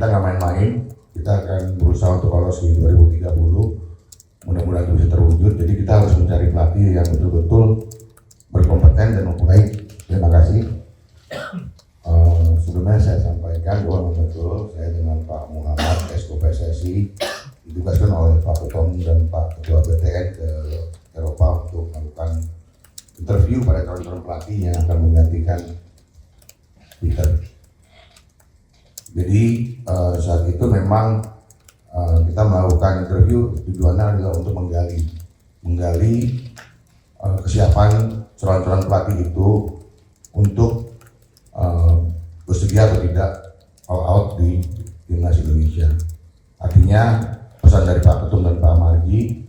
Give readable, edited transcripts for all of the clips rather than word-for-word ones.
kita nggak main-main, kita akan berusaha untuk lolos di 2030, mudah-mudahan itu bisa terwujud. Jadi kita harus mencari pelatih yang betul-betul berkompeten dan mempunyai. Terima kasih. Sebelumnya saya sampaikan bahwa betul saya dengan Pak Muhammad Esko PSSI ditugaskan oleh Pak Ketum dan Pak Ketua BTN ke Eropa untuk melakukan interview pada calon-calon pelatih yang akan menggantikan Peter. Jadi saat itu memang kita melakukan interview, tujuannya adalah untuk menggali kesiapan calon-calon pelatih itu untuk bersedia atau tidak all out di timnas Indonesia. Artinya pesan dari Pak Ketum dan Pak Marji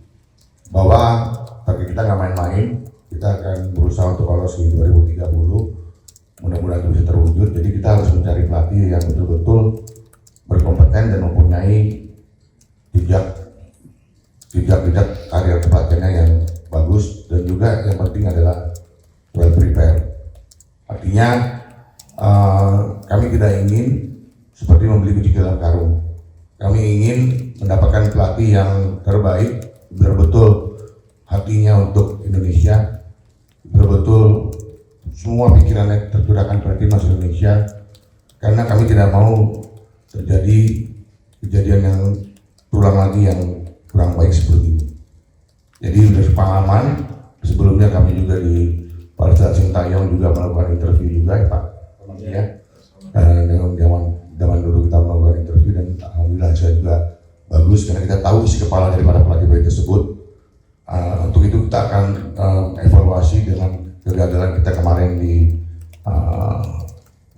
bahwa target kita nggak main-main, kita akan berusaha untuk lolos di 2030, mudah-mudahan itu bisa terwujud. Jadi kita harus mencari pelatih yang betul-betul berkompeten dan mempunyai jejak karir pelatihannya yang bagus, dan juga yang penting adalah well prepared. Artinya kami tidak ingin seperti membeli kucing dalam karung. Kami ingin mendapatkan pelatih yang terbaik, betul-betul hatinya untuk Indonesia, betul-betul semua pikirannya tercurahkan pada timnas Indonesia, karena kami tidak mau terjadi kejadian yang berulang lagi yang kurang baik seperti ini. Jadi sudah pengalaman sebelumnya, kami juga di pada saat Sintayong juga melakukan interview juga ya Pak, ya. Dengan zaman dulu kita melakukan interview, dan alhamdulillah saya juga bagus karena kita tahu isi kepala daripada pelatih tersebut. Untuk itu kita akan evaluasi dengan kegagalan kita kemarin di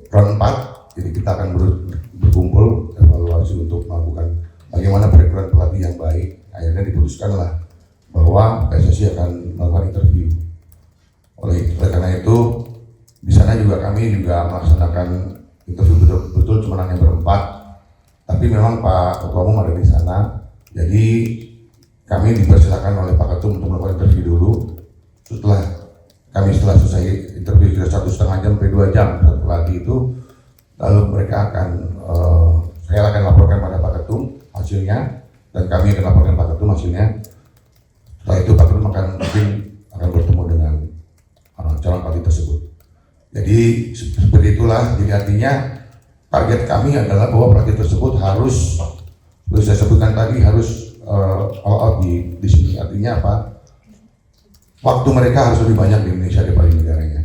round 4. Jadi kita akan berkumpul evaluasi untuk melakukan bagaimana perekrutan pelatih yang baik. Akhirnya diputuskanlah bahwa PSSI akan melakukan interview. Oleh karena itu di sana juga kami juga melaksanakan interview betul-betul cuma hanya berempat, tapi memang Pak Ketua Umum ada di sana. Jadi kami dipersilakan oleh Pak Ketum untuk melakukan interview dulu. Setelah selesai interview kira 1,5 jam sampai 2 jam satu pelatih itu, lalu mereka akan saya akan laporkan pada Pak Ketum hasilnya, dan kami akan laporkan Pak Ketum hasilnya. Setelah itu Pak Ketum mungkin akan bertemu dengan calon pelatih tersebut. Jadi seperti itulah. Jadi artinya target kami adalah bahwa pelatih tersebut harus, seperti saya sebutkan tadi, harus all out di sini. Artinya apa? Waktu mereka harus lebih banyak di Indonesia daripada di negaranya.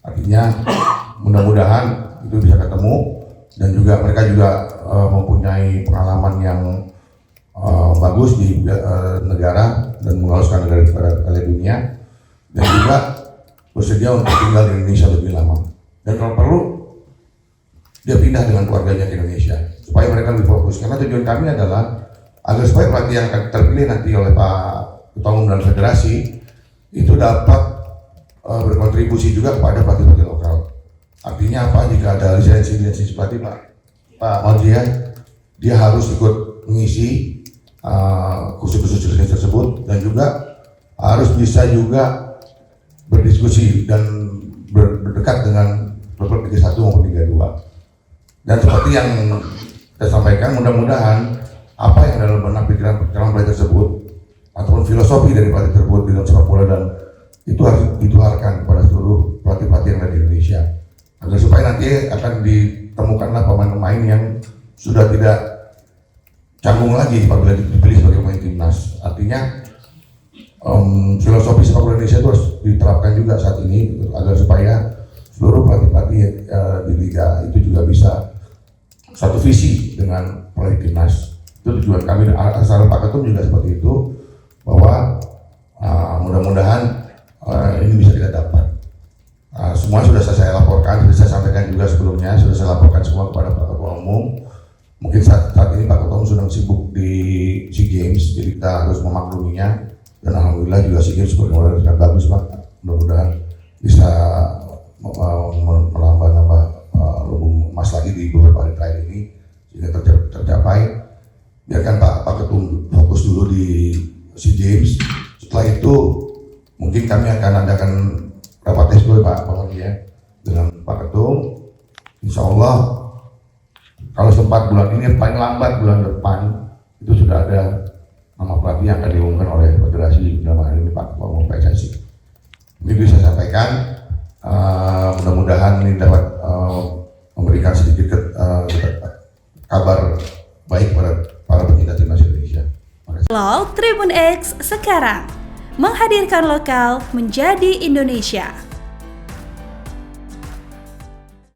Artinya mudah-mudahan itu bisa ketemu, dan juga mereka juga mempunyai pengalaman yang bagus di negara dan meloloskan negara kepada dunia, dan juga bersedia untuk tinggal di Indonesia lebih lama, dan kalau perlu dia pindah dengan keluarganya ke Indonesia supaya mereka lebih fokus. Karena tujuan kami adalah agar supaya pelatih yang akan terpilih nanti oleh Pak Ketua Umum dan Federasi itu dapat berkontribusi juga kepada pelatih-pelatih lokal. Artinya apa? Jika ada lisensi pelatih Pak Marji, dia harus ikut mengisi kursus-kursus lisensi tersebut, dan juga harus bisa juga berdiskusi dan berdekat dengan klub Liga 1 maupun Liga 2. Dan seperti yang saya sampaikan, mudah-mudahan apa yang dalam benak pikiran pelatih tersebut ataupun filosofi dari pelatih tersebut di dalam sepak bola, dan itu harus ditularkan kepada seluruh pelatih-pelatih yang ada di Indonesia, agar supaya nanti akan ditemukanlah pemain-pemain yang sudah tidak canggung lagi apabila dipilih sebagai pemain timnas. Artinya filosofi sepak bola Indonesia itu harus diterapkan juga saat ini, agar supaya seluruh pelatih-pelatih di liga itu juga bisa satu visi dengan pelatih timnas. Itu tujuan kami. Saran Pak Ketum juga seperti itu, bahwa mudah-mudahan ini bisa kita dapat. Semua sudah saya laporkan, sudah saya sampaikan juga sebelumnya, sudah saya laporkan semua kepada Pak Ketua Umum. Mungkin saat ini Pak Ketua Umum sedang sibuk di SEA Games, jadi kita harus memakluminya. Dan alhamdulillah juga SEA Games berjalan bagus Pak. Mudah-mudahan bisa menambah lumbung emas lagi di beberapa hari terakhir ini sehingga tercapai. Biarkan Pak Ketum fokus dulu di SEA Games. Setelah itu mungkin kami akan adakan rapat tes dulu Pak Marji ya dengan Pak Ketum. Insya Allah Kalau sempat bulan ini, paling lambat bulan depan itu sudah ada nama pelatih yang akan diumumkan oleh federasi dalam hal ini Pak Ketua Umum PSSI. Ini bisa saya sampaikan, mudah-mudahan ini dapat memberikan sedikit kabar baik pada para pecinta timnas Indonesia. LOL Tribun X sekarang menghadirkan lokal menjadi Indonesia.